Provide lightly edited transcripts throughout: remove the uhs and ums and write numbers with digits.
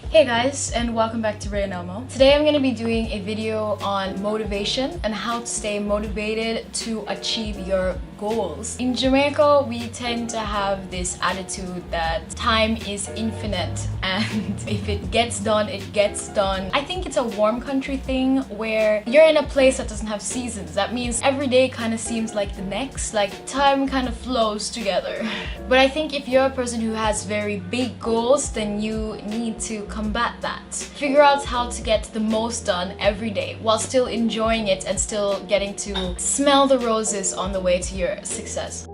Hey guys, and welcome back to Ray and Elmo. Today I'm going to be doing a video on motivation and how to stay motivated to achieve your goals. In Jamaica, we tend to have this attitude that time is infinite and if it gets done, it gets done. I think it's a warm country thing where you're in a place that doesn't have seasons. That means every day kind of seems like the next, like time kind of flows together. But I think if you're a person who has very big goals, then you need to combat that. Figure out how to get the most done every day while still enjoying it and still getting to smell the roses on the way to your success.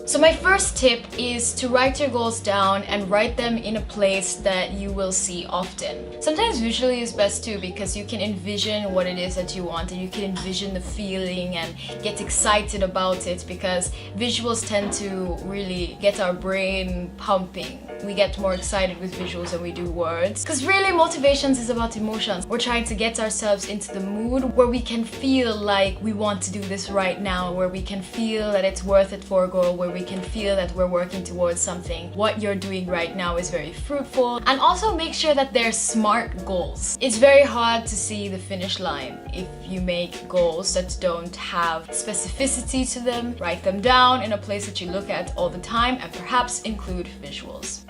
So my first tip is to write your goals down and write them in a place that you will see often. Sometimes visually is best too, because you can envision what it is that you want and you can envision the feeling and get excited about it, because visuals tend to really get our brain pumping. We get more excited with visuals than we do words. Because really motivations is about emotions. We're trying to get ourselves into the mood where we can feel like we want to do this right now, where we can feel that it's worth it for a goal, where we can feel that we're working towards something. What you're doing right now is very fruitful. And also make sure that they're smart goals. It's very hard to see the finish line if you make goals that don't have specificity to them. Write them down in a place that you look at all the time and perhaps include visuals.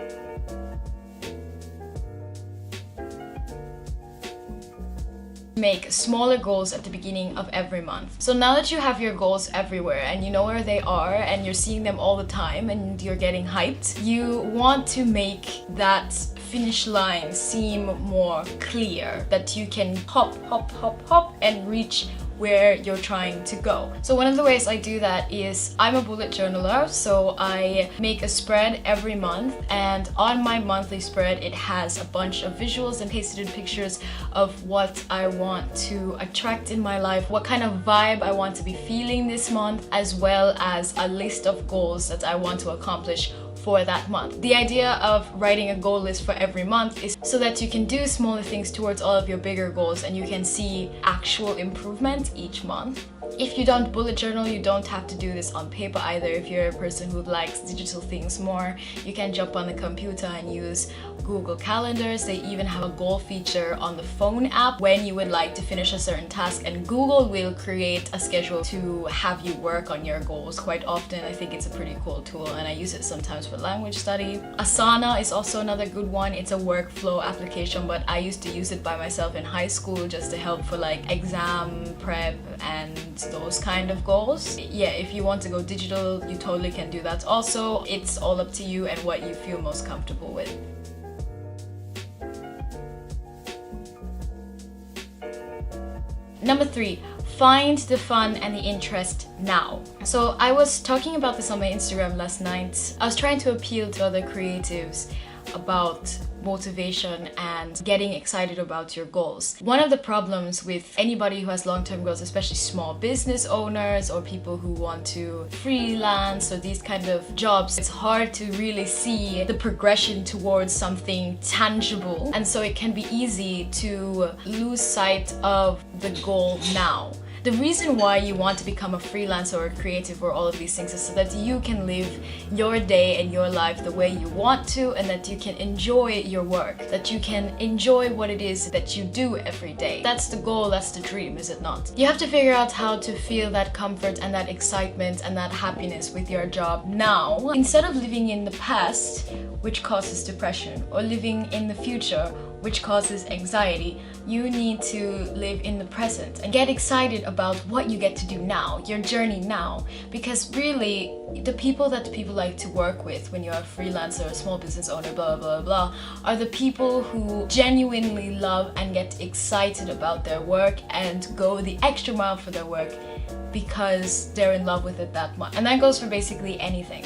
Make smaller goals at the beginning of every month. So now that you have your goals everywhere and you know where they are and you're seeing them all the time and you're getting hyped, you want to make that finish line seem more clear, that you can hop and reach where you're trying to go. So one of the ways I do that is I'm a bullet journaler, so I make a spread every month, and on my monthly spread it has a bunch of visuals and pasted in pictures of what I want to attract in my life, what kind of vibe I want to be feeling this month, as well as a list of goals that I want to accomplish for that month. The idea of writing a goal list for every month is so that you can do smaller things towards all of your bigger goals and you can see actual improvement each month. If you don't bullet journal, you don't have to do this on paper either. If you're a person who likes digital things more, you can jump on the computer and use Google Calendars. They even have a goal feature on the phone app when you would like to finish a certain task, and Google will create a schedule to have you work on your goals quite often. I think it's a pretty cool tool and I use it sometimes for language study. Asana is also another good one. It's a workflow application, but I used to use it by myself in high school just to help for like exam prep and those kind of goals. Yeah, if you want to go digital, you totally can do that also. It's all up to you and what you feel most comfortable with. Number 3, find the fun and the interest now. So I was talking about this on my Instagram last night. I was trying to appeal to other creatives about motivation and getting excited about your goals. One of the problems with anybody who has long-term goals, especially small business owners or people who want to freelance or these kind of jobs, it's hard to really see the progression towards something tangible, and so it can be easy to lose sight of the goal now. The reason why you want to become a freelancer or a creative or all of these things is so that you can live your day and your life the way you want to, and that you can enjoy your work, that you can enjoy what it is that you do every day. That's the goal, that's the dream, is it not? You have to figure out how to feel that comfort and that excitement and that happiness with your job now, instead of living in the past, which causes depression, or living in the future, which causes anxiety. You need to live in the present and get excited about what you get to do now, your journey now. Because really, the people that people like to work with when you're a freelancer, a small business owner, blah, blah, blah, are the people who genuinely love and get excited about their work and go the extra mile for their work because they're in love with it that much. And that goes for basically anything.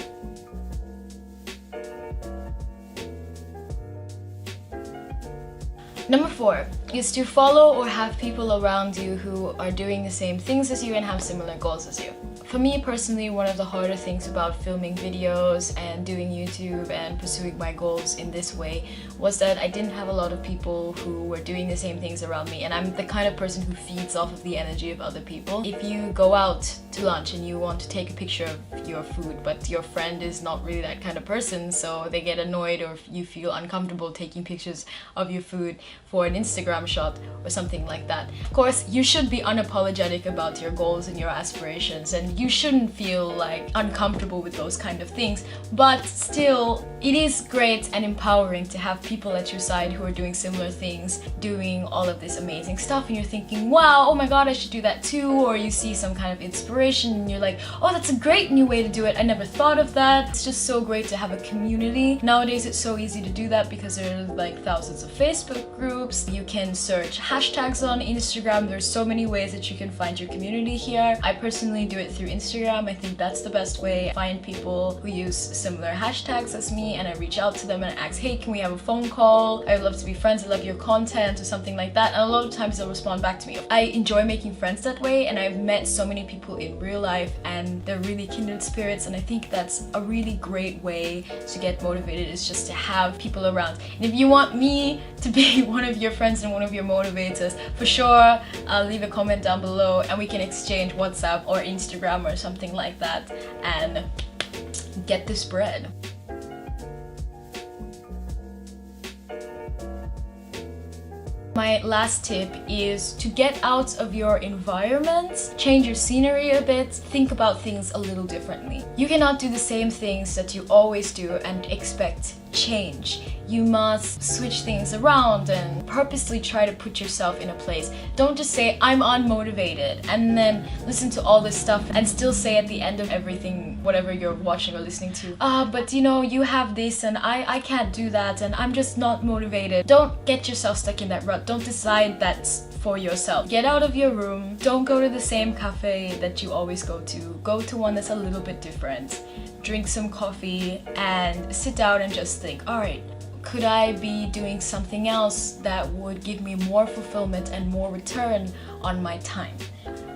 Number 4, is to follow or have people around you who are doing the same things as you and have similar goals as you. For me personally, one of the harder things about filming videos and doing YouTube and pursuing my goals in this way was that I didn't have a lot of people who were doing the same things around me, and I'm the kind of person who feeds off of the energy of other people. If you go out to lunch and you want to take a picture of your food, but your friend is not really that kind of person, so they get annoyed or you feel uncomfortable taking pictures of your food for an Instagram shot or something like that. Of course, you should be unapologetic about your goals and your aspirations, and you shouldn't feel like uncomfortable with those kind of things, but still it is great and empowering to have people at your side who are doing similar things, doing all of this amazing stuff, and you're thinking, wow, oh my god, I should do that too. Or you see some kind of inspiration and you're like, oh, that's a great new way to do it, I never thought of that. It's just so great to have a community. Nowadays it's so easy to do that because there are like thousands of Facebook groups. You can search hashtags on Instagram. There's so many ways that you can find your community here. I personally do it through Instagram. I think that's the best way. I find people who use similar hashtags as me and I reach out to them and ask, hey, can we have a phone call? I'd love to be friends, I love your content, or something like that. And a lot of times they'll respond back to me. I enjoy making friends that way, and I've met so many people in real life and they're really kindred spirits, and I think that's a really great way to get motivated, is just to have people around. And if you want me to be one of your friends and one of your motivators, for sure leave a comment down below and we can exchange WhatsApp or Instagram or something like that and get this bread. My last tip is to get out of your environment, change your scenery a bit, think about things a little differently. You cannot do the same things that you always do and expect change. You must switch things around and purposely try to put yourself in a place. Don't just say, I'm unmotivated, and then listen to all this stuff and still say at the end of everything, whatever you're watching or listening to, but you know, you have this and I can't do that and I'm just not motivated. Don't get yourself stuck in that rut. Don't decide that's for yourself. Get out of your room. Don't go to the same cafe that you always go to. Go to one that's a little bit different. Drink some coffee and sit down and just think, alright, could I be doing something else that would give me more fulfillment and more return on my time?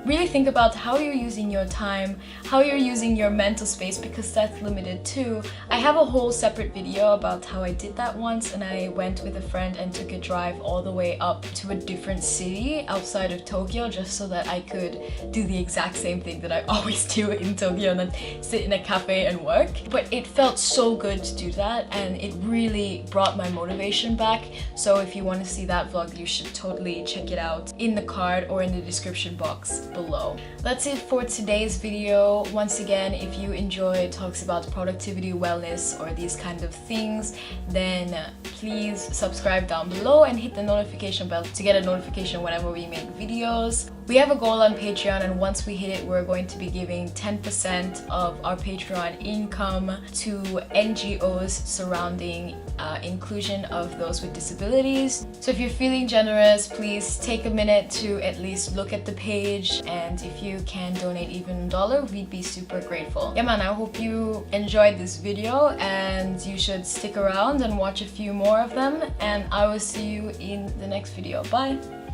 Really think about how you're using your time, how you're using your mental space, because that's limited too. I have a whole separate video about how I did that once, and I went with a friend and took a drive all the way up to a different city outside of Tokyo just so that I could do the exact same thing that I always do in Tokyo and then sit in a cafe and work. But it felt so good to do that, and it really brought my motivation back. So if you want to see that vlog, you should totally check it out in the card or in the description box below. That's it for today's video. Once again, if you enjoy talks about productivity, wellness, or these kind of things, then please subscribe down below and hit the notification bell to get a notification whenever we make videos. We have a goal on Patreon, and once we hit it, we're going to be giving 10% of our Patreon income to NGOs surrounding inclusion of those with disabilities. So if you're feeling generous, please take a minute to at least look at the page, and if you can donate even $1, we'd be super grateful. Yeah man, I hope you enjoyed this video, and you should stick around and watch a few more of them, and I will see you in the next video. Bye!